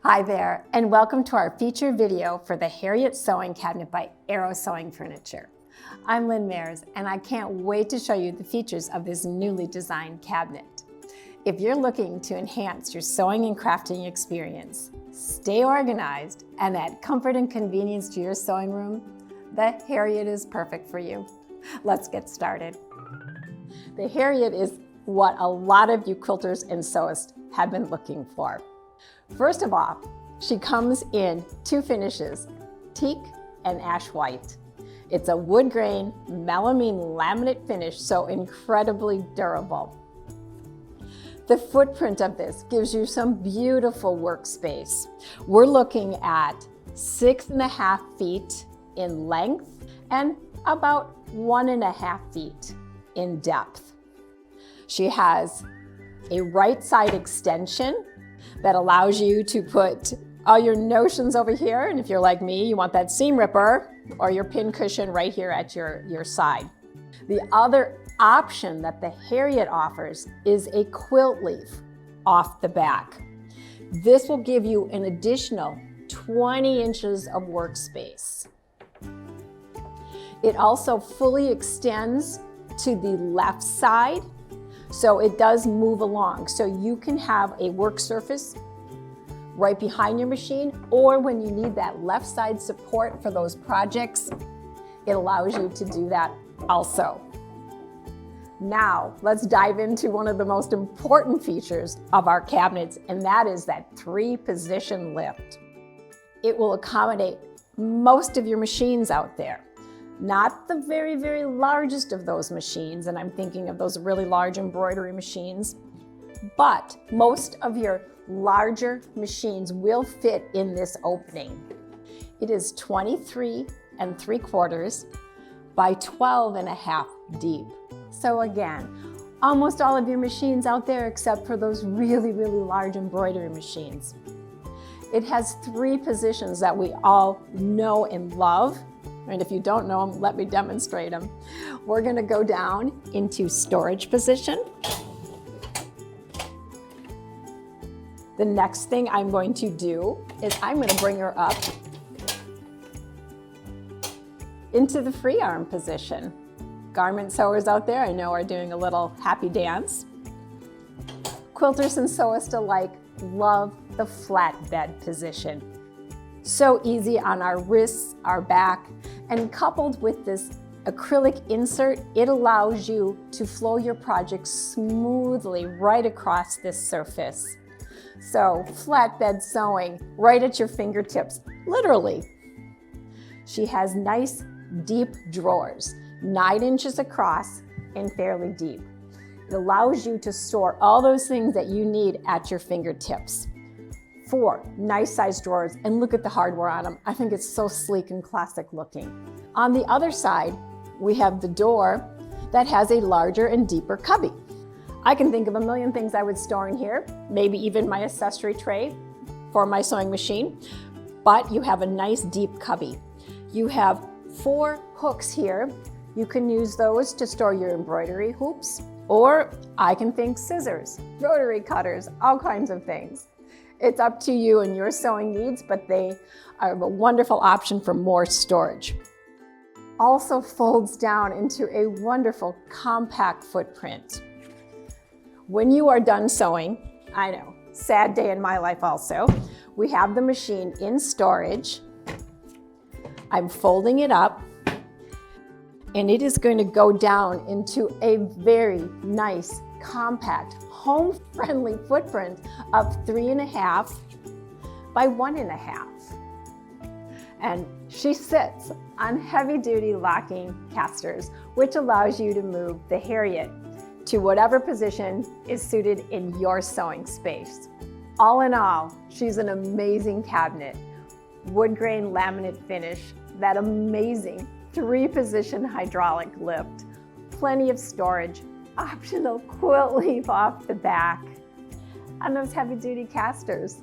Hi there, and welcome to our feature video for the Harriet Sewing Cabinet by Arrow Sewing Furniture. I'm Lynn Mayers, and I can't wait to show you the features of this newly designed cabinet. If you're looking to enhance your sewing and crafting experience, stay organized, and add comfort and convenience to your sewing room, the Harriet is perfect for you. Let's get started. The Harriet is what a lot of you quilters and sewists have been looking for. First of all, she comes in two finishes, Teak and Ash White. It's a wood grain melamine laminate finish, so incredibly durable. The footprint of this gives you some beautiful workspace. We're looking at 6.5 feet in length and about 1.5 feet in depth. She has a right side extension that allows you to put all your notions over here, and if you're like me, you want that seam ripper or your pin cushion right here at your side. The other option that the Harriet offers is a quilt leaf off the back. This will give you an additional 20 inches of workspace. It also fully extends to the left side, so it does move along. So you can have a work surface right behind your machine, or when you need that left side support for those projects, it allows you to do that also. Now, let's dive into one of the most important features of our cabinets, and that is that 3-position lift. It will accommodate most of your machines out there. Not the very, very largest of those machines, and I'm thinking of those really large embroidery machines, but most of your larger machines will fit in this opening. It is 23.75 by 12.5 deep. So again, almost all of your machines out there except for those really, really large embroidery machines. It has 3 positions that we all know and love. And if you don't know them, let me demonstrate them. We're going to go down into storage position. The next thing I'm going to do is I'm going to bring her up into the free arm position. Garment sewers out there I know are doing a little happy dance. Quilters and sewists alike love the flatbed position. So easy on our wrists, our back, and coupled with this acrylic insert, it allows you to flow your project smoothly right across this surface. So flatbed sewing right at your fingertips, literally. She has nice deep drawers, 9 inches across and fairly deep. It allows you to store all those things that you need at your fingertips. 4 nice sized drawers, and look at the hardware on them. I think it's so sleek and classic looking. On the other side, we have the door that has a larger and deeper cubby. I can think of a million things I would store in here, maybe even my accessory tray for my sewing machine, but you have a nice deep cubby. You have 4 hooks here. You can use those to store your embroidery hoops, or I can think scissors, rotary cutters, all kinds of things. It's up to you and your sewing needs, but they are a wonderful option for more storage. Also folds down into a wonderful compact footprint. When you are done sewing, I know, sad day in my life also, we have the machine in storage. I'm folding it up, and it is going to go down into a very nice, compact, home-friendly footprint of 3.5 by 1.5. And she sits on heavy-duty locking casters, which allows you to move the Harriet to whatever position is suited in your sewing space. All in all, she's an amazing cabinet. Wood grain laminate finish, that amazing 3-position hydraulic lift, plenty of storage, optional quilt leaf off the back, and those heavy-duty casters.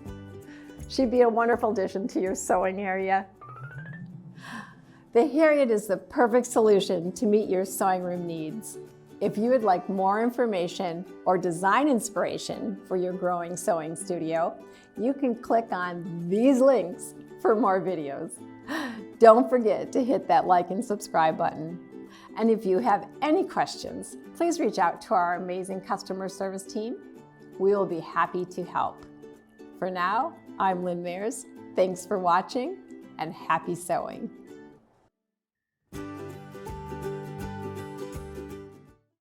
She'd be a wonderful addition to your sewing area. The Harriet is the perfect solution to meet your sewing room needs. If you would like more information or design inspiration for your growing sewing studio, you can click on these links for more videos. Don't forget to hit that like and subscribe button. And if you have any questions, please reach out to our amazing customer service team. We will be happy to help. For now, I'm Lynn Mayers. Thanks for watching and happy sewing.